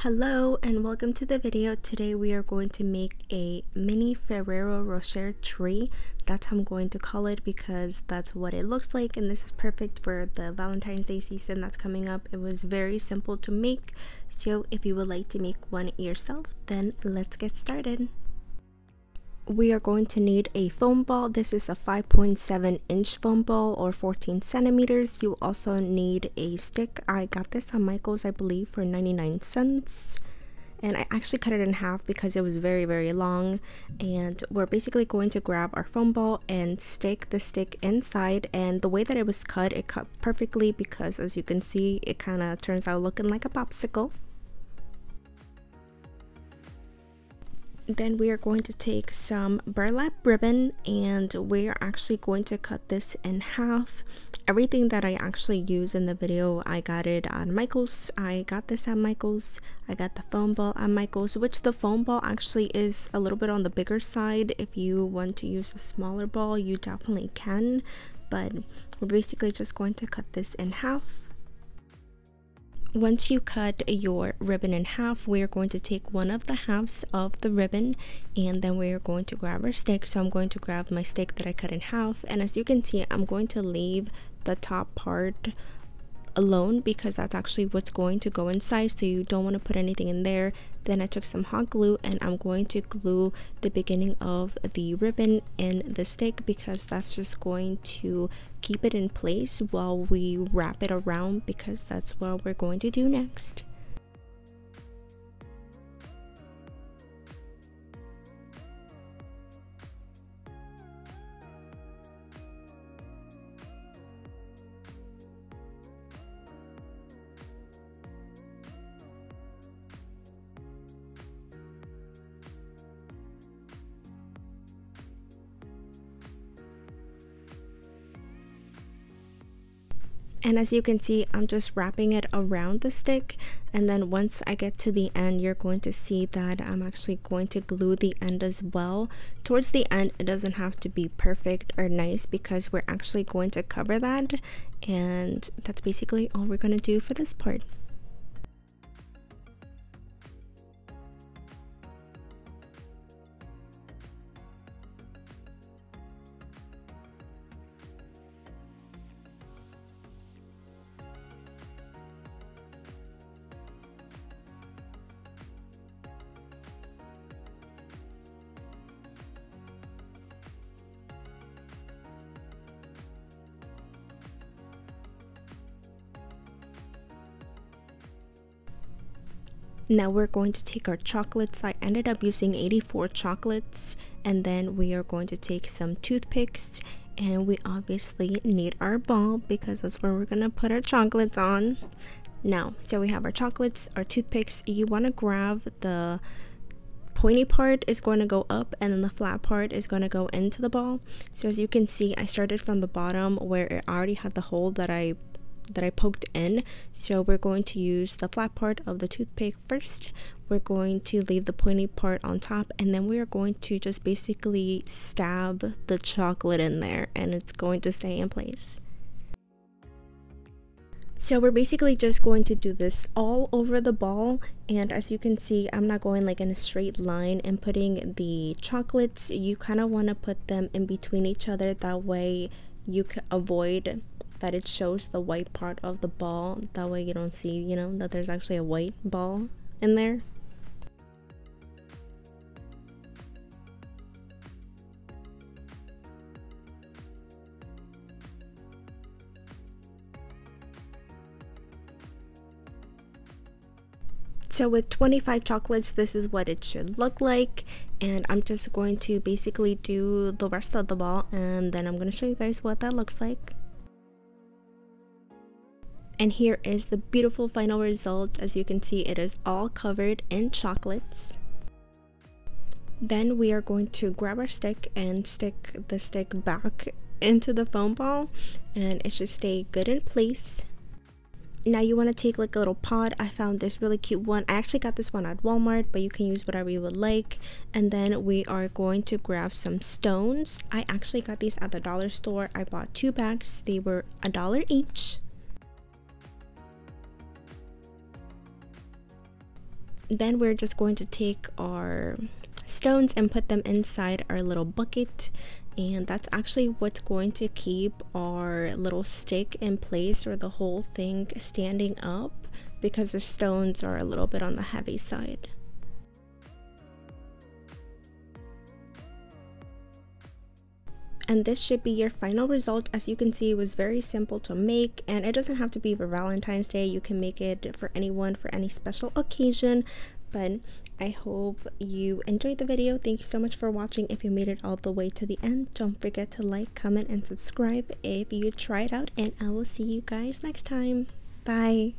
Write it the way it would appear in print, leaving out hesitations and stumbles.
Hello and welcome to the video. Today we are going to make a mini Ferrero Rocher tree. That's how I'm going to call it because that's what it looks like, and this is perfect for the Valentine's Day season that's coming up. It was very simple to make, so if you would like to make one yourself, then let's get started. We are going to need a foam ball. This is a 5.7-inch foam ball or 14 centimeters. You also need a stick. I got this on Michael's, I believe, for 99 cents. And I actually cut it in half because it was very long. And we're basically going to grab our foam ball and stick the stick inside. And the way that it was cut, it cut perfectly because, as you can see, it kind of turns out looking like a popsicle. Then we are going to take some burlap ribbon and we are actually going to cut this in half. Everything that I actually use in the video, I got it at Michael's. I got this at Michael's. I got the foam ball at Michael's, which the foam ball actually is a little bit on the bigger side. If you want to use a smaller ball, you definitely can, but we're basically just going to cut this in half. Once you cut your ribbon in half, we are going to take one of the halves of the ribbon and then we are going to grab our stick. So I'm going to grab my stick that I cut in half, and as you can see, I'm going to leave the top part alone because that's actually what's going to go inside, so you don't want to put anything in there. Then I took some hot glue and I'm going to glue the beginning of the ribbon in the stick because that's just going to keep it in place while we wrap it around, because that's what we're going to do next. And as you can see, I'm just wrapping it around the stick, and then once I get to the end, you're going to see that I'm actually going to glue the end as well. Towards the end, it doesn't have to be perfect or nice because we're actually going to cover that, and that's basically all we're going to do for this part. Now we're going to take our chocolates. I ended up using 84 chocolates, and then we are going to take some toothpicks, and we obviously need our ball because that's where we're gonna put our chocolates on. Now, so we have our chocolates, our toothpicks. You want to grab the pointy part is going to go up and then the flat part is going to go into the ball. So as you can see, I started from the bottom where it already had the hole that I poked in. So we're going to use the flat part of the toothpick first. We're going to leave the pointy part on top, and then we are going to just basically stab the chocolate in there and it's going to stay in place. So we're basically just going to do this all over the ball, and as you can see, I'm not going like in a straight line and putting the chocolates. You kind of want to put them in between each other, that way you can avoid that it shows the white part of the ball. That way you don't see, you know, that there's actually a white ball in there. So with 25 chocolates, this is what it should look like, and I'm just going to basically do the rest of the ball and then I'm going to show you guys what that looks like. And here is the beautiful final result. As you can see, it is all covered in chocolates. Then we are going to grab our stick and stick the stick back into the foam ball, and it should stay good in place. Now you want to take like a little pot. I found this really cute one. I actually got this one at Walmart, but you can use whatever you would like. And then we are going to grab some stones. I actually got these at the dollar store. I bought 2 bags. They were $1 each. then we're just going to take our stones and put them inside our little bucket, and that's actually what's going to keep our little stick in place, or the whole thing standing up, because the stones are a little bit on the heavy side. And this should be your final result. As you can see, it was very simple to make, and it doesn't have to be for Valentine's Day. You can make it for anyone, for any special occasion. But I hope you enjoyed the video. Thank you so much for watching. If you made it all the way to the end, don't forget to like, comment, and subscribe if you try it out, and I will see you guys next time. Bye.